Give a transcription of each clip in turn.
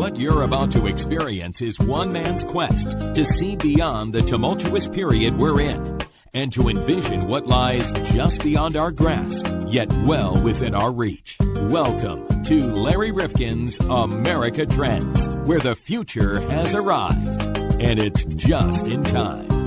What you're about to experience is one man's quest to see beyond the tumultuous period we're in and to envision what lies just beyond our grasp, yet well within our reach. Welcome to Larry Rifkin's America Trends, where the future has arrived, and it's just in time.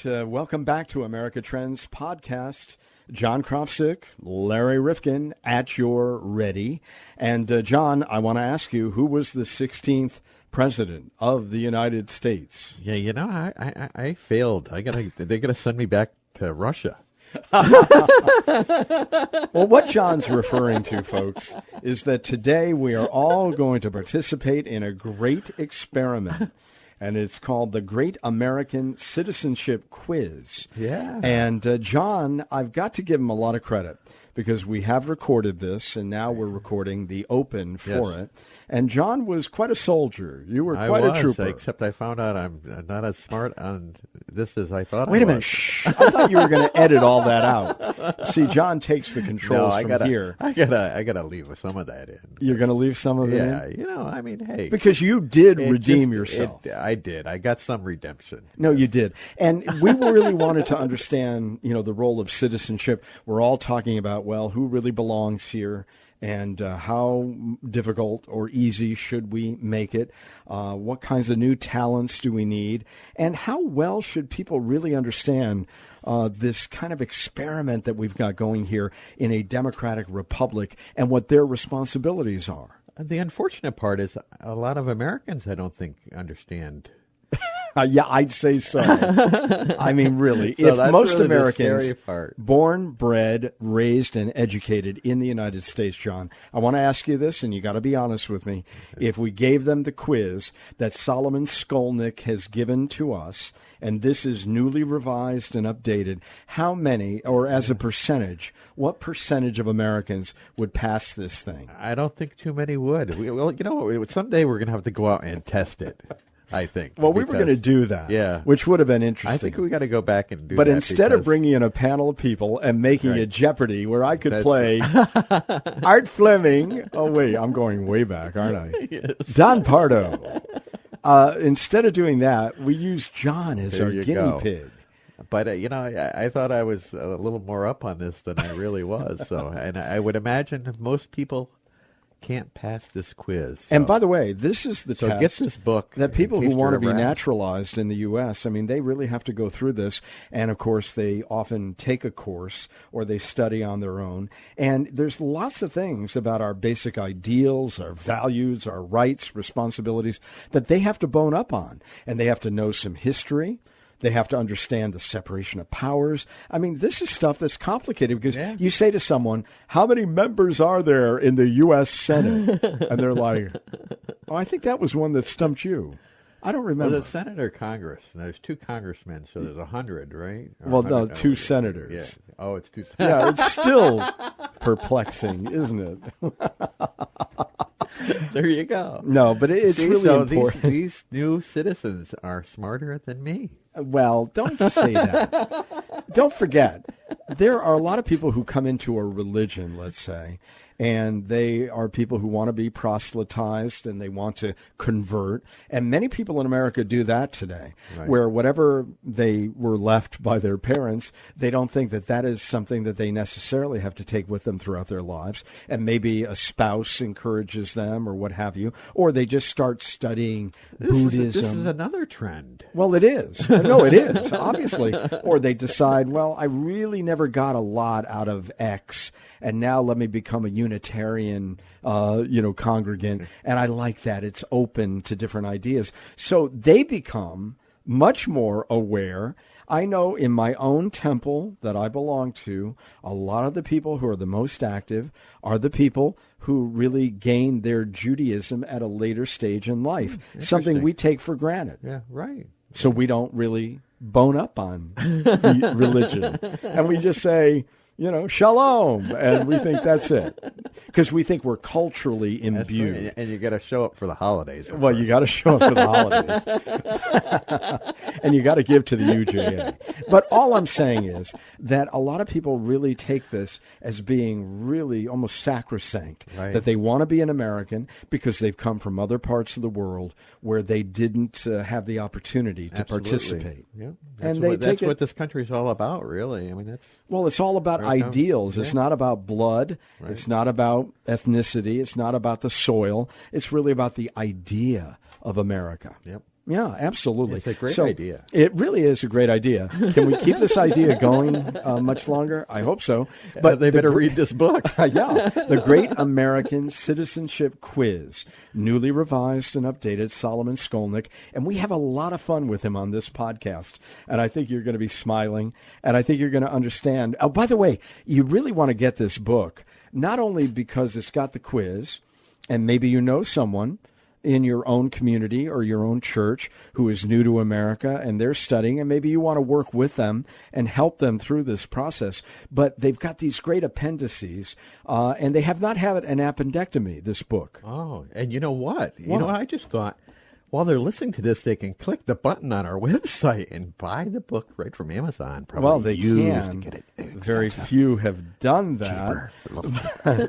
Welcome back to America Trends podcast. John Krofsick, Larry Rifkin at your ready. And John, I want to ask you, who was the 16th president of the United States? Yeah, you know, I failed. They gotta send me back to Russia. Well, what John's referring to, folks, is that today we are all going to participate in a great experiment. And it's called the Great American Citizenship Quiz. Yeah. And John, I've got to give him a lot of credit because we have recorded this, and now we're recording the open for it. And John was quite a soldier. You were quite a trooper. Except I found out I'm not as smart on this as I thought I was. Wait a minute. Shh. I thought you were going to edit all that out. See, John takes the controls here. I gotta leave some of that in. You're going to leave some of it in? Yeah, you know, I mean, hey. Because you did redeem yourself. I did. I got some redemption. No, you did. And we really wanted to understand, you know, the role of citizenship. We're all talking about, well, who really belongs here? And how difficult or easy should we make it? What kinds of new talents do we need? And how well should people really understand this kind of experiment that we've got going here in a democratic republic and what their responsibilities are? The unfortunate part is a lot of Americans, I don't think, understand. Yeah, I'd say so. I mean, really, so if most really Americans born, bred, raised, and educated in the United States, John, I want to ask you this, and you got to be honest with me. If we gave them the quiz that Solomon Skolnick has given to us, and this is newly revised and updated, how many, or as a percentage, what percentage of Americans would pass this thing? I don't think too many would. Well, you know, someday we're going to have to go out and test it. I think. Well, we were going to do that, which would have been interesting. I think we got to go back and do but that. But instead of bringing in a panel of people and making it Jeopardy, where I could play Art Fleming. Oh, wait, I'm going way back, aren't I? Yes. Don Pardo. Instead of doing that, we used John as our guinea pig. But, you know, I thought I was a little more up on this than I really was. And I would imagine most people can't pass this quiz. So. And by the way, this is the test. Get this book that people who want to be naturalized in the U.S., I mean, they really have to go through this. And, of course, they often take a course or they study on their own. And there's lots of things about our basic ideals, our values, our rights, responsibilities that they have to bone up on. And they have to know some history. They have to understand the separation of powers. I mean, this is stuff that's complicated because you say to someone, how many members are there in the U.S. Senate? And they're like, oh, I think that was one that stumped you. I don't remember. Well, the Senate or Congress. And there's 2 congressmen, so there's 100, right? Or well, no, 2 senators. Yeah. Oh, it's 2 senators. Yeah, it's still perplexing, isn't it? There you go. No, but it's really important. These new citizens are smarter than me. Well, don't say that. Don't forget, there are a lot of people who come into a religion, let's say, and they are people who want to be proselytized and they want to convert. And many people in America do that today, where whatever they were left by their parents, they don't think that that is something that they necessarily have to take with them throughout their lives. And maybe a spouse encourages them or what have you, or they just start studying Buddhism. This is another trend. Well, it is. No, it is, obviously. Or they decide, well, I really never got a lot out of X, and now let me become a Unitarian, congregant, and I like that. It's open to different ideas. So they become much more aware. I know in my own temple that I belong to, a lot of the people who are the most active are the people who really gained their Judaism at a later stage in life, something we take for granted. Yeah, right. So we don't really bone up on religion. And we just say, shalom. And we think that's it. Because we think we're culturally imbued. Right. And you got to show up for the holidays. Well, you got to show up for the holidays. And you got to give to the UJA. But all I'm saying is that a lot of people really take this as being really almost sacrosanct, right. that they want to be an American because they've come from other parts of the world where they didn't have the opportunity to participate. Yeah. That's what this country's all about, really. I mean, it's all about ideals. Yeah. It's not about blood. Right. It's not about ethnicity. It's not about the soil. It's really about the idea of America. Yep. Yeah, absolutely. It's a great idea. It really is a great idea. Can we keep this idea going much longer? I hope so. But they better read this book. Yeah. The Great American Citizenship Quiz, newly revised and updated, Solomon Skolnick. And we have a lot of fun with him on this podcast. And I think you're going to be smiling. And I think you're going to understand. Oh, by the way, you really want to get this book, not only because it's got the quiz, and maybe you know someone in your own community or your own church who is new to America and they're studying, and maybe you want to work with them and help them through this process. But they've got these great appendices, and they have not had an appendectomy, this book. Oh, and you know what? I just thought, while they're listening to this, they can click the button on our website and buy the book right from Amazon. Probably well, they can. To get it very few have done that. Cheaper.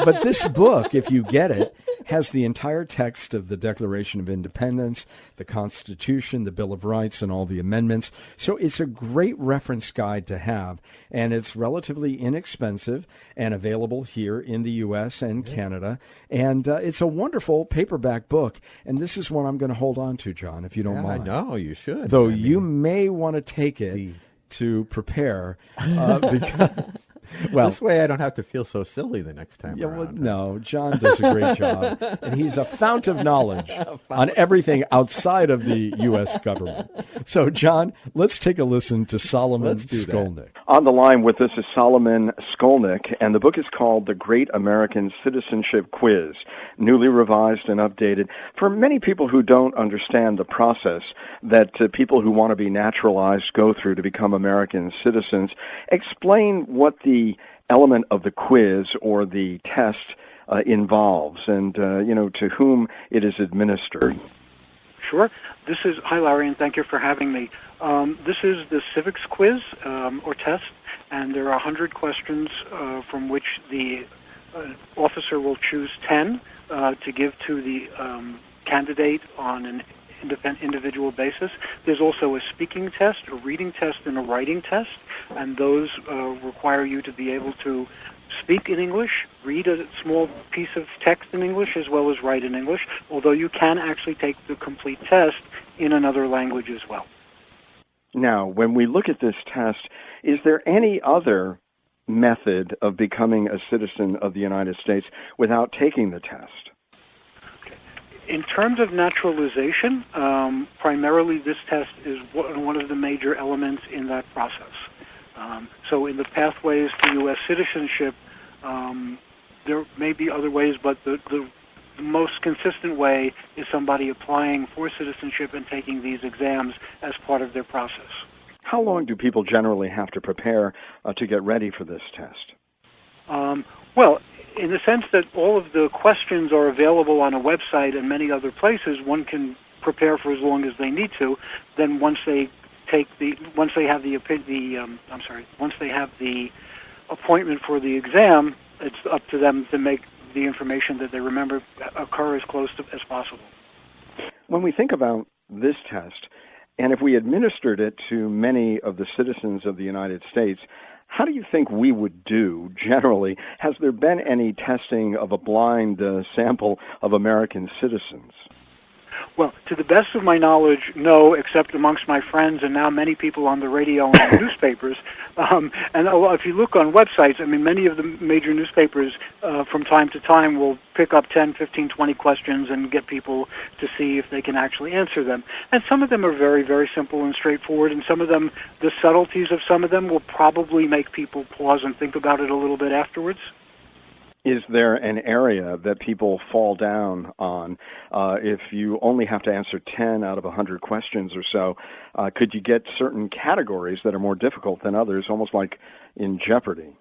But this book, if you get it, has the entire text of the Declaration of Independence, the Constitution, the Bill of Rights, and all the amendments. So it's a great reference guide to have, and it's relatively inexpensive and available here in the U.S. and Canada. And it's a wonderful paperback book, and this is one I'm going to hold on to, John, if you don't mind. No, you should. Though you may want to take it to prepare because... Well, this way I don't have to feel so silly the next time around. Well, no, John does a great job, and he's a fount of knowledge on everything outside of the U.S. government. So, John, let's take a listen to Solomon Skolnick. On the line with us is Solomon Skolnick, and the book is called The Great American Citizenship Quiz, newly revised and updated. For many people who don't understand the process that people who want to be naturalized go through to become American citizens, explain what the element of the quiz or the test involves and, to whom it is administered. Sure. Hi, Larry, and thank you for having me. This is the civics quiz or test, and there are 100 questions from which the officer will choose 10 to give to the candidate on an individual basis. There's also a speaking test, a reading test, and a writing test, and those require you to be able to speak in English, read a small piece of text in English, as well as write in English, although you can actually take the complete test in another language as well. Now, when we look at this test, is there any other method of becoming a citizen of the United States without taking the test? In terms of naturalization, primarily this test is one of the major elements in that process. So in the pathways to U.S. citizenship, there may be other ways, but the most consistent way is somebody applying for citizenship and taking these exams as part of their process. How long do people generally have to prepare to get ready for this test? Well, in the sense that all of the questions are available on a website and many other places, one can prepare for as long as they need to. Then once they have the appointment for the exam, it's up to them to make the information that they remember occur as close as possible. When we think about this test, and if we administered it to many of the citizens of the United States, how do you think we would do generally? Has there been any testing of a blind sample of American citizens? Well, to the best of my knowledge, no, except amongst my friends and now many people on the radio and the newspapers. And if you look on websites, I mean, many of the major newspapers from time to time will pick up 10, 15, 20 questions and get people to see if they can actually answer them. And some of them are very, very simple and straightforward, and some of them, the subtleties of some of them will probably make people pause and think about it a little bit afterwards. Is there an area that people fall down on? If you only have to answer 10 out of 100 questions or so, could you get certain categories that are more difficult than others, almost like in Jeopardy?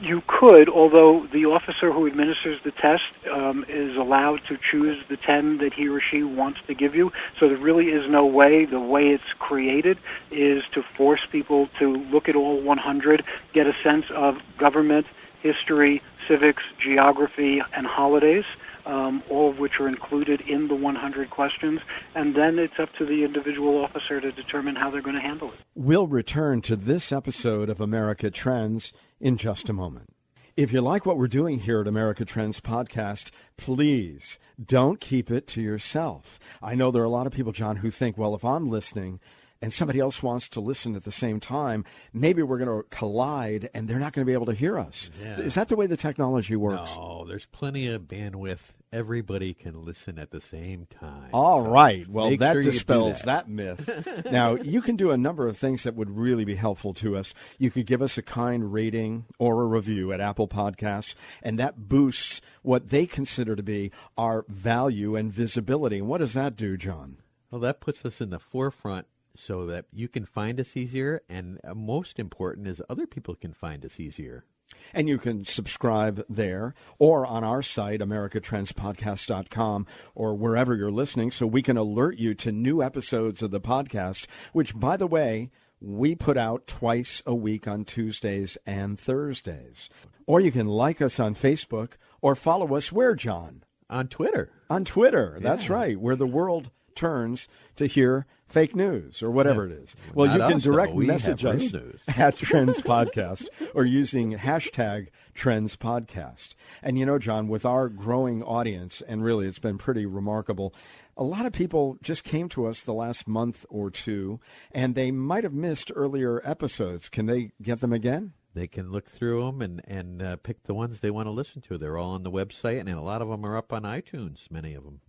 You could, although the officer who administers the test is allowed to choose the 10 that he or she wants to give you. So there really is no way. The way it's created is to force people to look at all 100, get a sense of government, history, civics, geography, and holidays, all of which are included in the 100 questions, and then it's up to the individual officer to determine how they're going to handle it. We'll return to this episode of America Trends in just a moment. If you like what we're doing here at America Trends Podcast, please don't keep it to yourself. I know there are a lot of people, John, who think, well, if I'm listening and somebody else wants to listen at the same time, maybe we're going to collide and they're not going to be able to hear us. Yeah. Is that the way the technology works? No, there's plenty of bandwidth. Everybody can listen at the same time. All right. Well, that dispels that myth. Now, you can do a number of things that would really be helpful to us. You could give us a kind rating or a review at Apple Podcasts, and that boosts what they consider to be our value and visibility. And what does that do, John? Well, that puts us in the forefront so that you can find us easier, and most important is other people can find us easier. And you can subscribe there or on our site, americatrendspodcast.com, or wherever you're listening, so we can alert you to new episodes of the podcast, which, by the way, we put out twice a week on Tuesdays and Thursdays. Or you can like us on Facebook or follow us where, John? On Twitter. On Twitter, that's right, where the world turns to hear fake news or whatever it is. Well, you can direct message us at Trends Podcast or using hashtag Trends Podcast. And you know, John, with our growing audience, and really it's been pretty remarkable, a lot of people just came to us the last month or two, and they might have missed earlier episodes. Can they get them again? They can look through them and pick the ones they want to listen to. They're all on the website, and a lot of them are up on iTunes, many of them.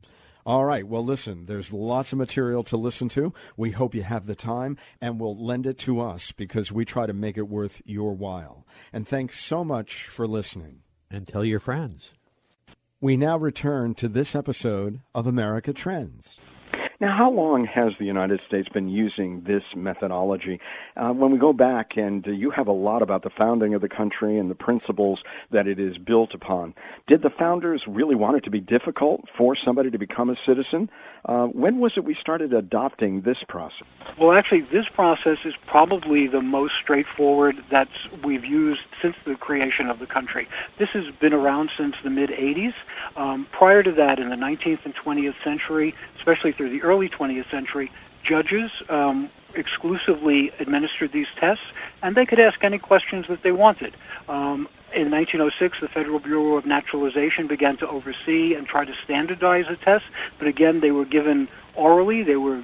All right. Well, listen, there's lots of material to listen to. We hope you have the time, and we'll lend it to us because we try to make it worth your while. And thanks so much for listening. And tell your friends. We now return to this episode of America Trends. Now, how long has the United States been using this methodology? When we go back, and you have a lot about the founding of the country and the principles that it is built upon, did the founders really want it to be difficult for somebody to become a citizen? When was it we started adopting this process? Well, actually, this process is probably the most straightforward that we've used since the creation of the country. This has been around since the mid-'80s. Prior to that, in the 19th and 20th century, especially through the early 20th century, judges exclusively administered these tests, and they could ask any questions that they wanted. In 1906, the Federal Bureau of Naturalization began to oversee and try to standardize the tests, but again, they were given orally, they were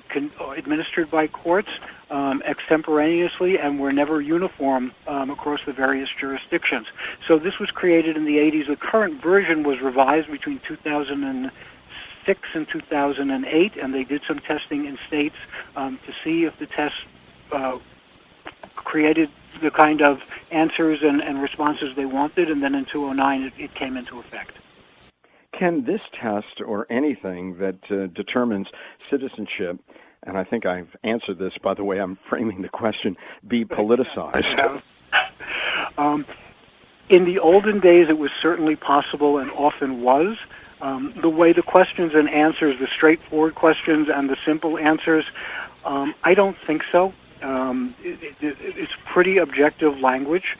administered by courts extemporaneously, and were never uniform across the various jurisdictions. So this was created in the 80s. The current version was revised between 2006 and 2008, and they did some testing in states to see if the tests created the kind of answers and responses they wanted, and then in 2009 it came into effect. Can this test or anything that determines citizenship, and I think I've answered this by the way I'm framing the question, be politicized? In the olden days it was certainly possible and often was. The way the questions and answers, the straightforward questions and the simple answers, I don't think so. It's pretty objective language.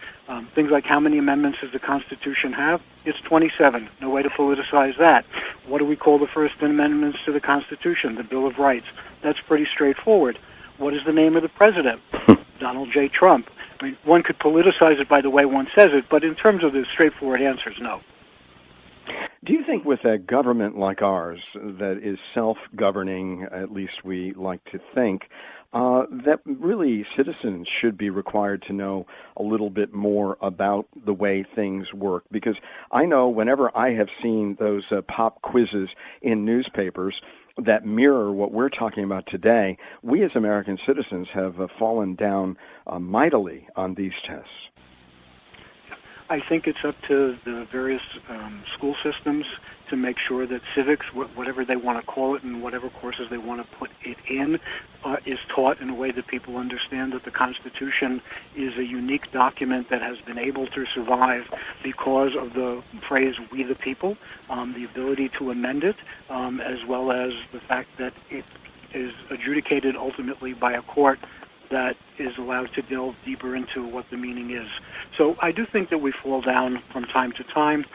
Things like how many amendments does the Constitution have? It's 27. No way to politicize that. What do we call the first amendments to the Constitution? The Bill of Rights. That's pretty straightforward. What is the name of the president? Donald J. Trump. I mean, one could politicize it by the way one says it, but in terms of the straightforward answers, no. Do you think with a government like ours that is self-governing, at least we like to think, that really citizens should be required to know a little bit more about the way things work? Because I know whenever I have seen those pop quizzes in newspapers that mirror what we're talking about today, we as American citizens have fallen down mightily on these tests. I think it's up to the various school systems to make sure that civics, whatever they want to call it and whatever courses they want to put it in, is taught in a way that people understand that the Constitution is a unique document that has been able to survive because of the phrase "we the people," the ability to amend it, as well as the fact that it is adjudicated ultimately by a court that is allowed to delve deeper into what the meaning is. So I do think that we fall down from time to time.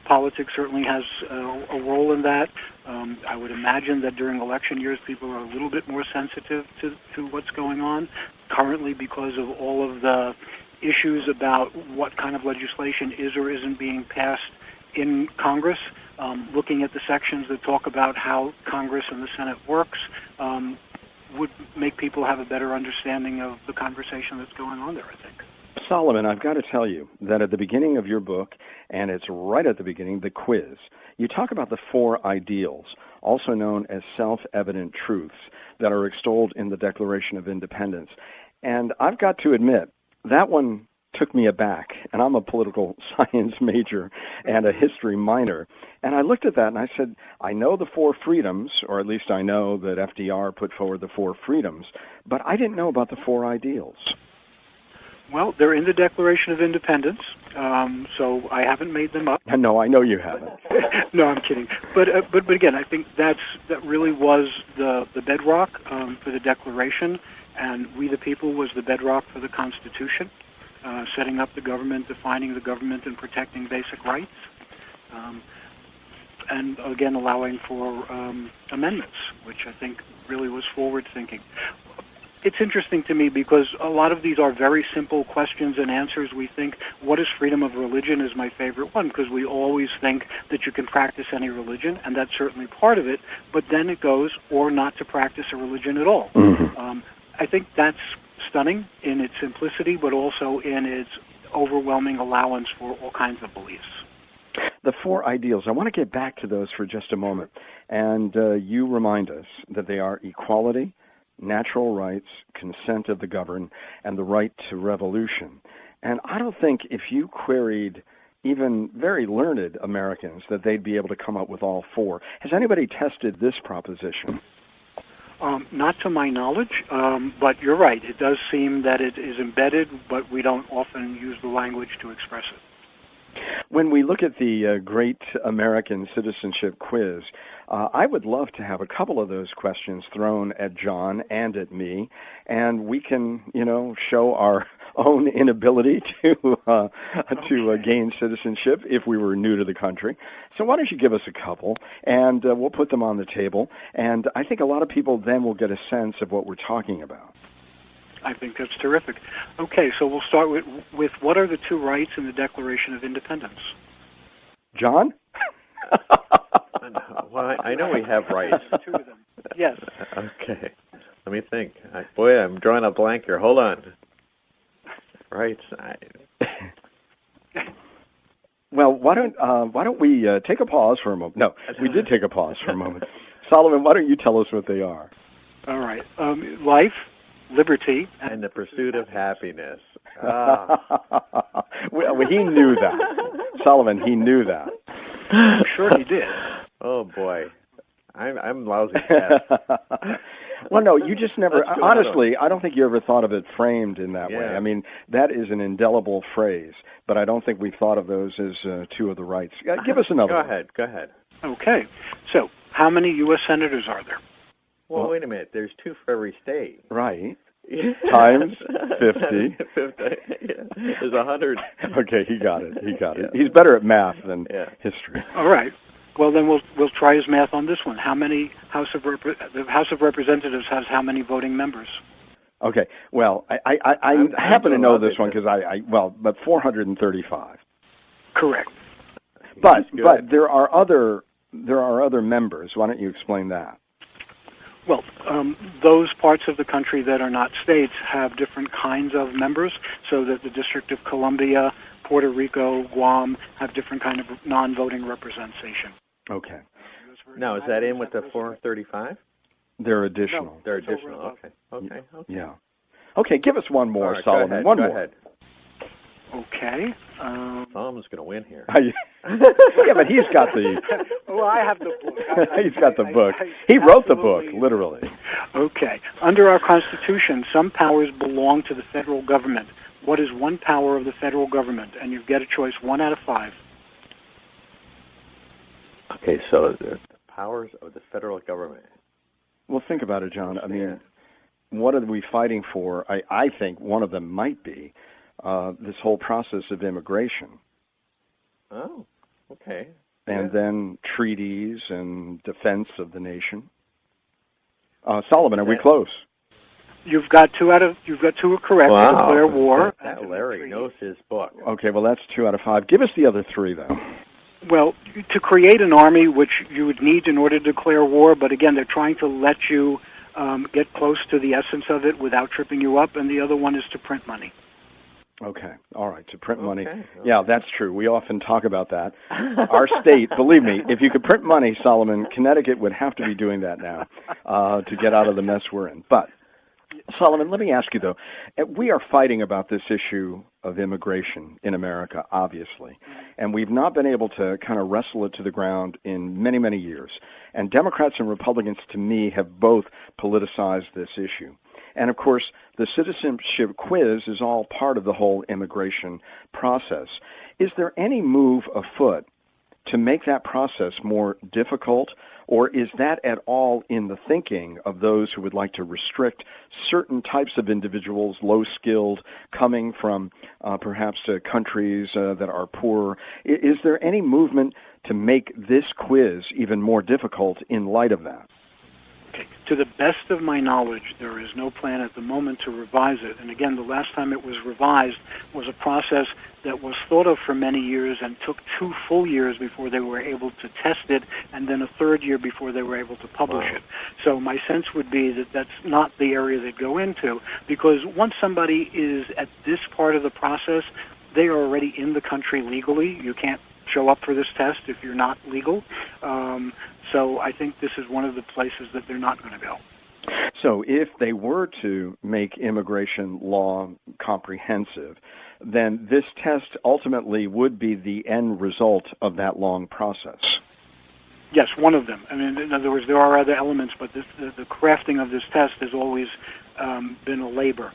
Politics certainly has a role in that. I would imagine that during election years, people are a little bit more sensitive to what's going on. Currently, because of all of the issues about what kind of legislation is or isn't being passed in Congress, looking at the sections that talk about how Congress and the Senate works, would make people have a better understanding of the conversation that's going on there, I think. Solomon, I've got to tell you that at the beginning of your book, and it's right at the beginning, the quiz, you talk about the 4 ideals, also known as self-evident truths, that are extolled in the Declaration of Independence. And I've got to admit, that one took me aback, and I'm a political science major and a history minor. And I looked at that and I said, I know the 4 freedoms, or at least I know that FDR put forward the 4 freedoms, but I didn't know about the 4 ideals. Well, they're in the Declaration of Independence, so I haven't made them up. No, I know you haven't. No, I'm kidding. But again, I think that really was the bedrock for the Declaration, and we the people was the bedrock for the Constitution, setting up the government, defining the government, and protecting basic rights, and again allowing for amendments, which I think really was forward-thinking. It's interesting to me because a lot of these are very simple questions and answers. We think, what is freedom of religion is my favorite one, because we always think that you can practice any religion, and that's certainly part of it, but then it goes, or not to practice a religion at all. Mm-hmm. I think that's stunning in its simplicity, but also in its overwhelming allowance for all kinds of beliefs. The 4 ideals, I want to get back to those for just a moment. And you remind us that they are equality, natural rights, consent of the governed, and the right to revolution. And I don't think if you queried even very learned Americans that they'd be able to come up with all 4. Has anybody tested this proposition? Not to my knowledge, but you're right. It does seem that it is embedded, but we don't often use the language to express it. When we look at the Great American Citizenship Quiz, I would love to have a couple of those questions thrown at John and at me, and we can, show our own inability to gain citizenship if we were new to the country. So why don't you give us a couple, and we'll put them on the table, and I think a lot of people then will get a sense of what we're talking about. I think that's terrific. Okay, so we'll start with what are the 2 rights in the Declaration of Independence? John? Well, I know we have rights. 2 of them. Yes. Okay. Let me think. Boy, I'm drawing a blank here. Hold on. Rights. Well, why don't we take a pause for a moment? No, we did take a pause for a moment. Solomon, why don't you tell us what they are? All right. Life, liberty, and the pursuit of happiness. Well, he knew that. Solomon, he knew that. I'm sure he did. Oh, boy. I'm lousy at that. Well, no, you just never, honestly, I don't think you ever thought of it framed in that way. Yeah. I mean, that is an indelible phrase, but I don't think we've thought of those as 2 of the rights. Give us another one. Go ahead. Okay. So, how many U.S. senators are there? Well, wait a minute. There's 2 for every state. Right. Times 50. 50. There's 100. Okay, he got it. Yeah. He's better at math than history. All right. Well, then we'll try his math on this one. How many the House of Representatives has how many voting members? Okay. Well, I happen to know this one because but 435. Correct. But there are other members. Why don't you explain that? Well, those parts of the country that are not states have different kinds of members, so that the District of Columbia, Puerto Rico, Guam have different kind of non-voting representation. Okay. Now, is that in with the 435? They're additional. No, they're additional. Okay. Yeah. Okay, give us one more, right, Solomon. Go ahead. Okay. Tom's going to win here. Yeah, but he's got the. Well, I have the book. He's got the book. He wrote the book, literally. Okay. Under our Constitution, some powers belong to the federal government. What is one power of the federal government? And you get a choice, 1 out of 5. Okay, so the powers of the federal government. Well, think about it, John. I mean, what are we fighting for? I think one of them might be this whole process of immigration. Oh, okay. And then treaties and defense of the nation. Solomon, are we close? You've got two are correct. Wow. Declare war. That Larry knows his book. Okay, well, that's 2 out of 5. Give us the other 3, though. Well, to create an army, which you would need in order to declare war, but again, they're trying to let you get close to the essence of it without tripping you up, and the other one is to print money. Okay, all right, to print money. Okay. Yeah, that's true. We often talk about that. Our state, believe me, if you could print money, Solomon, Connecticut would have to be doing that now to get out of the mess we're in. But, Solomon, let me ask you, though, we are fighting about this issue of immigration in America, obviously, and we've not been able to kind of wrestle it to the ground in many, many years. And Democrats and Republicans, to me, have both politicized this issue. And, of course, the citizenship quiz is all part of the whole immigration process. Is there any move afoot to make that process more difficult, or is that at all in the thinking of those who would like to restrict certain types of individuals, low-skilled, coming from perhaps countries that are poor? Is there any movement to make this quiz even more difficult in light of that? Okay. To the best of my knowledge, there is no plan at the moment to revise it. And again, the last time it was revised was a process that was thought of for many years and took 2 full years before they were able to test it, and then a 3rd year before they were able to publish it. So my sense would be that that's not the area they'd go into, because once somebody is at this part of the process, they are already in the country legally. You can't show up for this test if you're not legal. So I think this is one of the places that they're not going to go. So if they were to make immigration law comprehensive, then this test ultimately would be the end result of that long process. Yes, one of them. I mean, in other words, there are other elements, but the crafting of this test has always been a labor.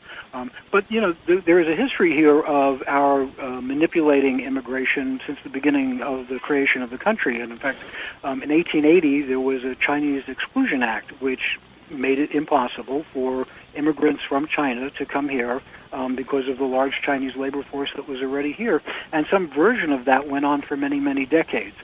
But, you know, there is a history here of our manipulating immigration since the beginning of the creation of the country. And, in fact, in 1880, there was a Chinese Exclusion Act, which made it impossible for immigrants from China to come here because of the large Chinese labor force that was already here. And some version of that went on for many, many decades.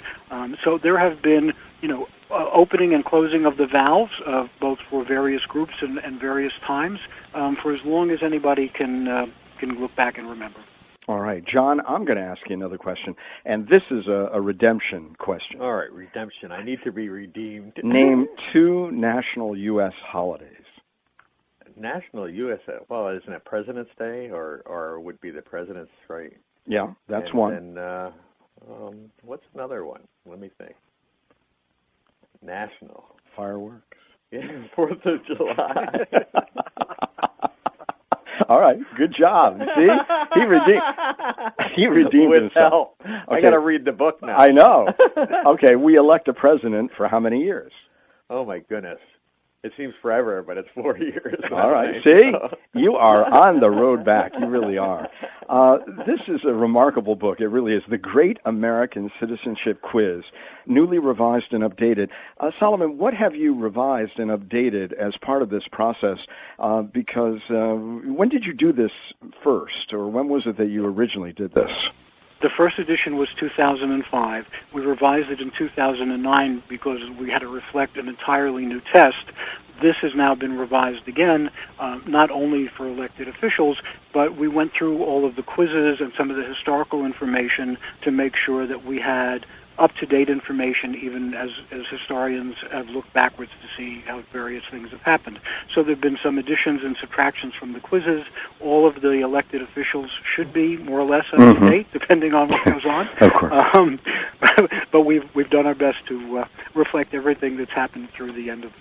So there have been, you know, opening and closing of the valves, both for various groups and various times, for as long as anybody can look back and remember. All right, John, I'm going to ask you another question, and this is a redemption question. All right, redemption. I need to be redeemed. Name 2 national U.S. holidays. National U.S. Well, isn't it President's Day, or would be the President's, right? Yeah, that's one. And what's another one? Let me think. National. Fireworks. Yeah, 4th of July. All right, good job. See, he redeemed With himself. help. Okay. I got to read the book now. I know. Okay, we elect a president for how many years? Oh my goodness. It seems forever, but it's 4 years. All right. See? You are on the road back. You really are. This is a remarkable book. It really is. The Great American Citizenship Quiz, newly revised and updated. Solomon, what have you revised and updated as part of this process? Because when did you do this first, or when was it that you originally did this? The first edition was 2005. We revised it in 2009 because we had to reflect an entirely new test. This has now been revised again, not only for elected officials, but we went through all of the quizzes and some of the historical information to make sure that we had up-to-date information, even as historians have looked backwards to see how various things have happened. So there have been some additions and subtractions from the quizzes. All of the elected officials should be more or less up to date, depending on what goes on. Of course. But we've done our best to reflect everything that's happened through the end of.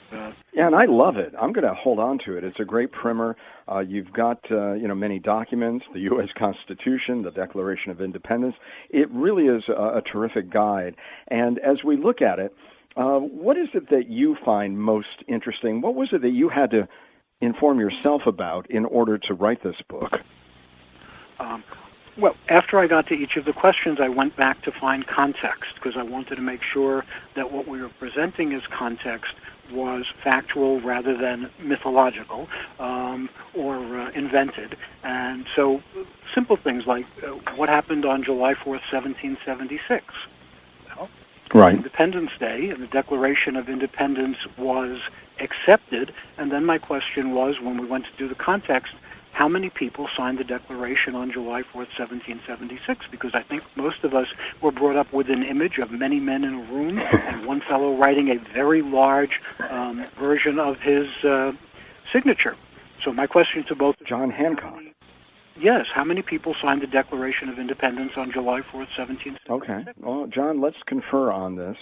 Yeah, and I love it. I'm going to hold on to it. It's a great primer. You've got many documents, the U.S. Constitution, the Declaration of Independence. It really is a terrific guide. And as we look at it, what is it that you find most interesting? What was it that you had to inform yourself about in order to write this book? Well, after I got to each of the questions, I went back to find context because I wanted to make sure that what we were presenting as context was factual rather than mythological or invented. And so simple things like what happened on July 4th, 1776? Well, Right. Independence Day, and the Declaration of Independence was accepted. And then my question was, when we went to do the context, how many people signed the Declaration on July 4th, 1776? Because I think most of us were brought up with an image of many men in a room and one fellow writing a very large version of his signature. So my question to both... John Hancock. Yes, how many people signed the Declaration of Independence on July 4th, 1776? Okay. Well, John, let's confer on this.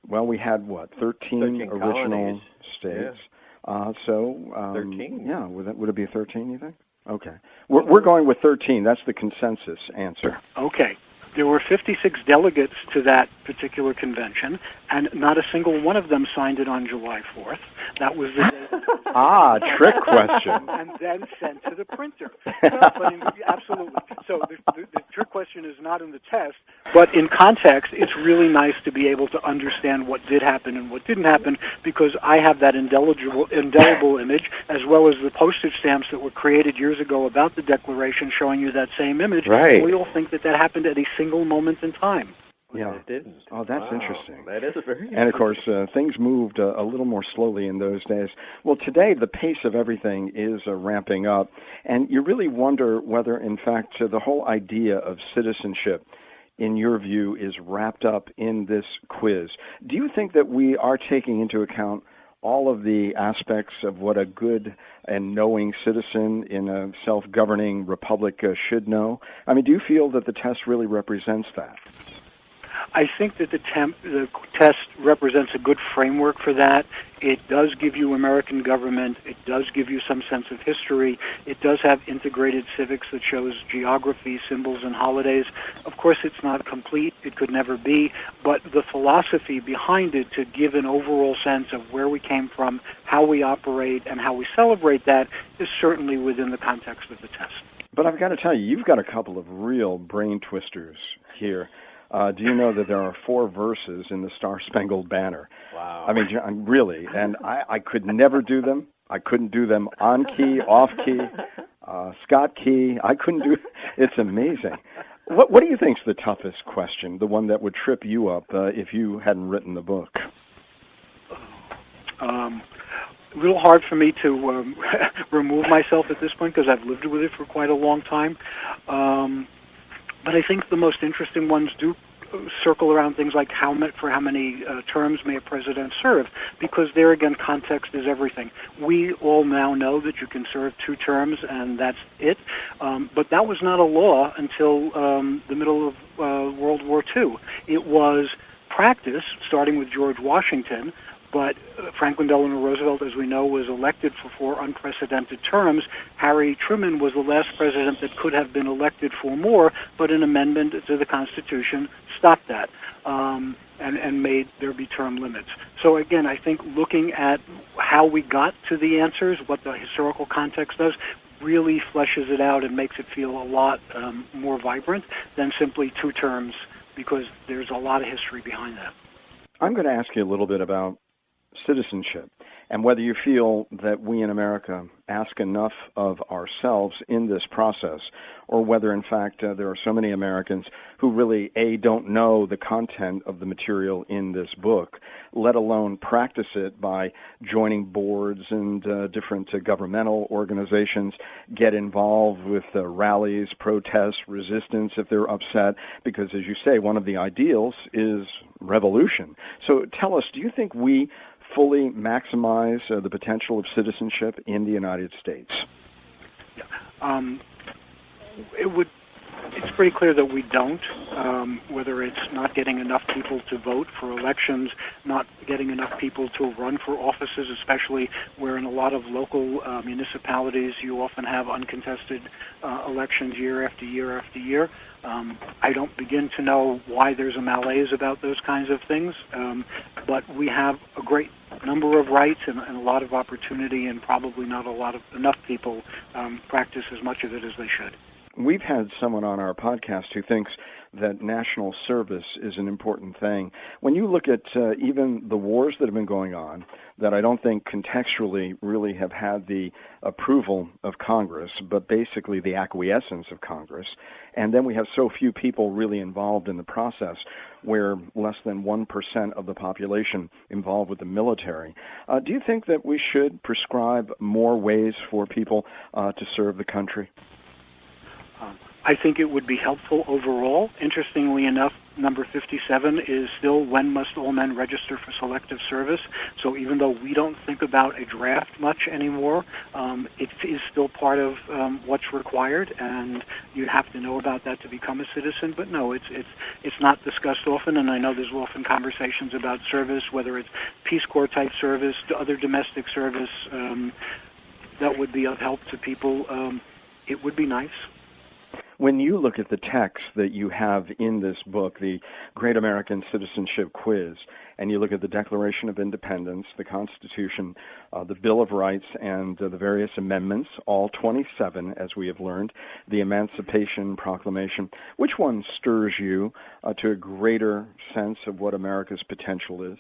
We had, 13 original colonies. states. Yeah. 13. Yeah. Would it be 13, you think? Okay. We're going with 13. That's the consensus answer. Okay. There were 56 delegates to that particular convention, and not a single one of them signed it on July 4th. That was the day. Trick question. And then sent to the printer. Absolutely. So the trick question is not in the test, but in context, it's really nice to be able to understand what did happen and what didn't happen, because I have that indelible image, as well as the postage stamps that were created years ago about the Declaration showing you that same image. Right. We all think that happened at a single moment in time. Yeah. It didn't. Oh, that's Wow. interesting. That is a very interesting. And, of course, things moved a little more slowly in those days. Well, today, the pace of everything is ramping up, and you really wonder whether, in fact, the whole idea of citizenship, in your view, is wrapped up in this quiz. Do you think that we are taking into account all of the aspects of what a good and knowing citizen in a self-governing republic should know? I mean, do you feel that the test really represents that? I think that the test represents a good framework for that. It does give you American government. It does give you some sense of history. It does have integrated civics that shows geography, symbols, and holidays. Of course, it's not complete. It could never be. But the philosophy behind it to give an overall sense of where we came from, how we operate, and how we celebrate that is certainly within the context of the test. But I've got to tell you, you've got a couple of real brain twisters here. Do you know that there are 4 verses in the Star-Spangled Banner? Wow. I mean, really, and I could never do them. I couldn't do them on key, off key, Scott key. I couldn't do. It's amazing. What do you think's the toughest question? The one that would trip you up if you hadn't written the book? A little hard for me to remove myself at this point because I've lived with it for quite a long time. But I think the most interesting ones do circle around things like how many terms may a president serve, because there again, context is everything. We all now know that you can serve 2 terms and that's it, but that was not a law until the middle of World War II. It was practice, starting with George Washington, but Franklin Delano Roosevelt, as we know, was elected for 4 unprecedented terms. Harry Truman was the last president that could have been elected for more, but an amendment to the Constitution stopped that and made there be term limits. So again, I think looking at how we got to the answers, what the historical context does, really fleshes it out and makes it feel a lot more vibrant than simply 2 terms, because there's a lot of history behind that. I'm going to ask you a little bit about citizenship. and whether you feel that we in America ask enough of ourselves in this process, or whether, in fact, there are so many Americans who really, A, don't know the content of the material in this book, let alone practice it by joining boards and different governmental organizations, get involved with rallies, protests, resistance if they're upset, because, as you say, one of the ideals is revolution. So tell us, do you think we fully maximize the potential of citizenship in the United States? It's pretty clear that we don't, whether it's not getting enough people to vote for elections, not getting enough people to run for offices, especially where in a lot of local municipalities you often have uncontested elections year after year after year. I don't begin to know why there's a malaise about those kinds of things, but we have a great number of rights and a lot of opportunity, and probably not enough people practice as much of it as they should. We've had someone on our podcast who thinks that national service is an important thing. When you look at even the wars that have been going on, that I don't think contextually really have had the approval of Congress, but basically the acquiescence of Congress, and then we have so few people really involved in the process, where less than 1% of the population involved with the military. Do you think that we should prescribe more ways for people to serve the country? I think it would be helpful overall. Interestingly enough, number 57 is still when must all men register for selective service. So even though we don't think about a draft much anymore, it is still part of what's required, and you have to know about that to become a citizen. But no, it's not discussed often, and I know there's often conversations about service, whether it's Peace Corps type service, to other domestic service that would be of help to people. It would be nice. When you look at the text that you have in this book, the Great American Citizenship Quiz, and you look at the Declaration of Independence, the Constitution, the Bill of Rights, and the various amendments, all 27, as we have learned, the Emancipation Proclamation, which one stirs you to a greater sense of what America's potential is?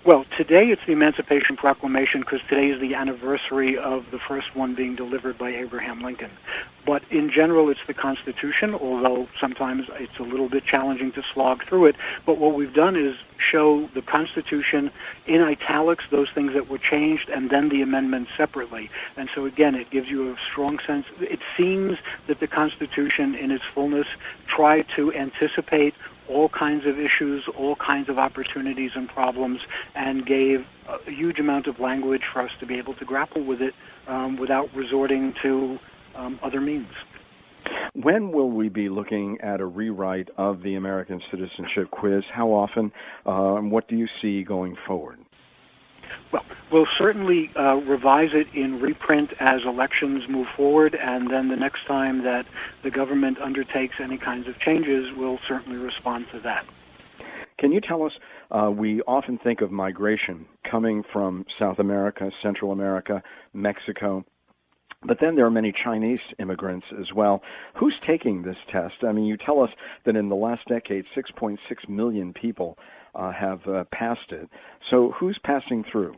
Well, today it's the Emancipation Proclamation because today is the anniversary of the first one being delivered by Abraham Lincoln. But in general, it's the Constitution, although sometimes it's a little bit challenging to slog through it. But what we've done is show the Constitution in italics, those things that were changed, and then the amendments separately. And so, again, it gives you a strong sense. It seems that the Constitution in its fullness tried to anticipate all kinds of issues, all kinds of opportunities and problems, and gave a huge amount of language for us to be able to grapple with it without resorting to other means. When will we be looking at a rewrite of the American Citizenship Quiz? How often? What do you see going forward? Well, we'll certainly revise it in reprint as elections move forward, and then the next time that the government undertakes any kinds of changes, we'll certainly respond to that. Can you tell us, we often think of migration coming from South America, Central America, Mexico, but then there are many Chinese immigrants as well. Who's taking this test? I mean, you tell us that in the last decade, 6.6 million people have passed it. So who's passing through?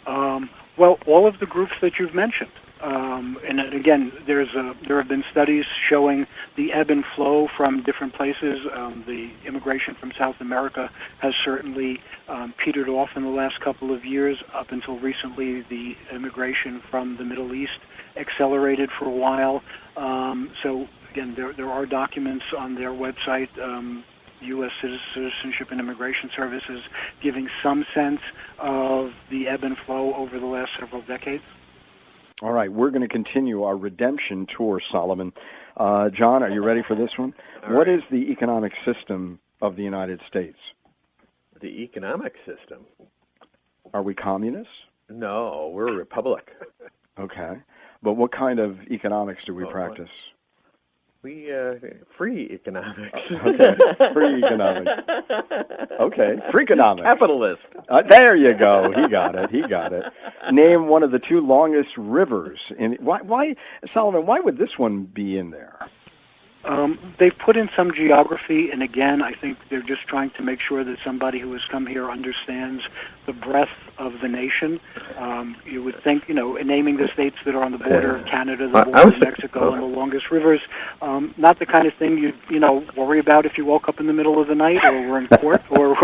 Well, all of the groups that you've mentioned. And again, there have been studies showing the ebb and flow from different places. The immigration from South America has certainly petered off in the last couple of years. Up until recently, the immigration from the Middle East accelerated for a while. So again, there are documents on their website, U.S. Citizenship and Immigration Services, giving some sense of the ebb and flow over the last several decades. All right, we're going to continue our redemption tour, Solomon. John, are you ready for this one? What is the economic system of the United States? The economic system? Are we communists? No, we're a republic. Okay. But what kind of economics do we practice? We free economics. Okay, free economics. Okay, freakonomics. Capitalist. There you go. He got it. Name one of the two longest rivers. Why, Solomon, why would this one be in there? They've put in some geography, and again, I think they're just trying to make sure that somebody who has come here understands the breadth of the nation. You would think, in naming the states that are on the border of Canada, the border of Mexico, and the longest rivers, not the kind of thing you'd, worry about if you woke up in the middle of the night or were in court or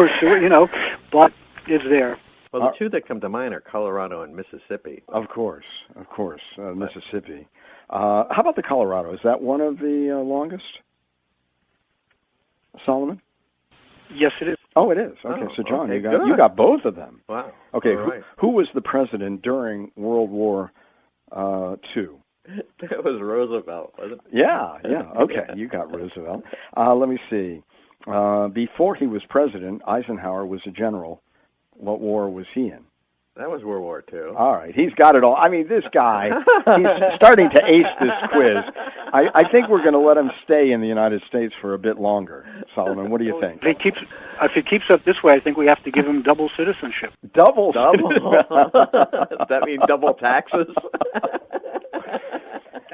but is there. Well, the two that come to mind are Colorado and Mississippi. Of course, Mississippi. How about the Colorado? Is that one of the longest, Solomon? Yes, it is. Oh, it is. Okay, so John, okay, you got both of them. Wow. Okay, right. who was the president during World War II? That was Roosevelt, wasn't it? Yeah. Okay, you got Roosevelt. Let me see. Before he was president, Eisenhower was a general. What war was he in? That was World War II. All right, he's got it all. I mean, this guy, he's starting to ace this quiz. I think we're going to let him stay in the United States for a bit longer. Solomon, what do you think? If he keeps up this way, I think we have to give him double citizenship. Double? That means double taxes?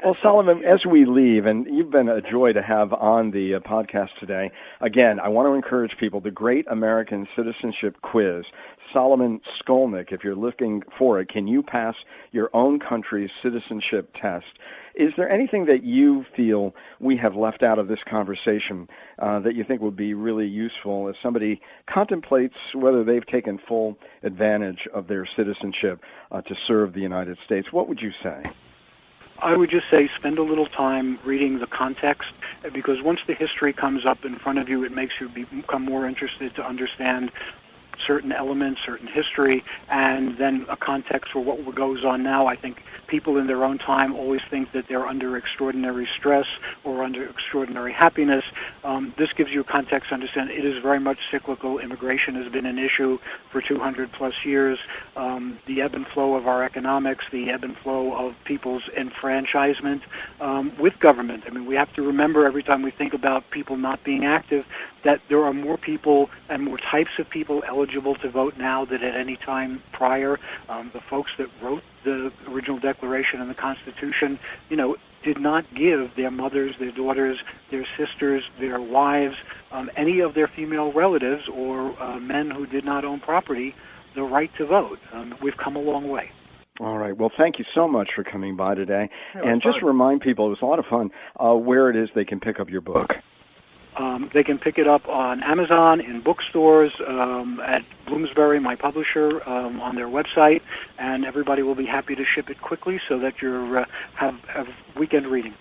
Well, Solomon, as we leave, and you've been a joy to have on the podcast today, again, I want to encourage people, the Great American Citizenship Quiz, Solomon Skolnick, if you're looking for it, can you pass your own country's citizenship test? Is there anything that you feel we have left out of this conversation that you think would be really useful as somebody contemplates whether they've taken full advantage of their citizenship to serve the United States? What would you say? I would just say spend a little time reading the context, because once the history comes up in front of you, it makes you become more interested to understand certain elements, certain history, and then a context for what goes on now. I think people in their own time always think that they're under extraordinary stress or under extraordinary happiness. This gives you a context to understand it is very much cyclical. Immigration has been an issue for 200 plus years. The ebb and flow of our economics, the ebb and flow of people's enfranchisement with government. I mean, we have to remember every time we think about people not being active that there are more people and more types of people eligible to vote now than at any time prior. The folks that wrote the original Declaration and the Constitution, did not give their mothers, their daughters, their sisters, their wives, any of their female relatives or men who did not own property the right to vote. We've come a long way. All right. Well, thank you so much for coming by today. And just fun. remind people, it was a lot of fun, where it is they can pick up your book. They can pick it up on Amazon, in bookstores, at Bloomsbury, my publisher, on their website, and everybody will be happy to ship it quickly so that you have weekend reading.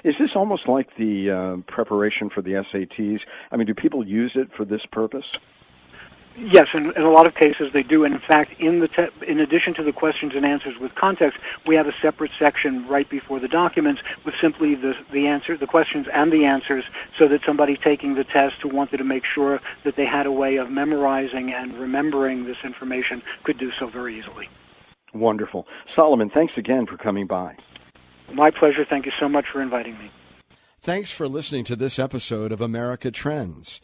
Is this almost like the preparation for the SATs? I mean, do people use it for this purpose? Yes, in a lot of cases they do. And in fact, in addition to the questions and answers with context, we have a separate section right before the documents with simply the questions and the answers, so that somebody taking the test who wanted to make sure that they had a way of memorizing and remembering this information could do so very easily. Wonderful. Solomon, thanks again for coming by. My pleasure. Thank you so much for inviting me. Thanks for listening to this episode of America Trends.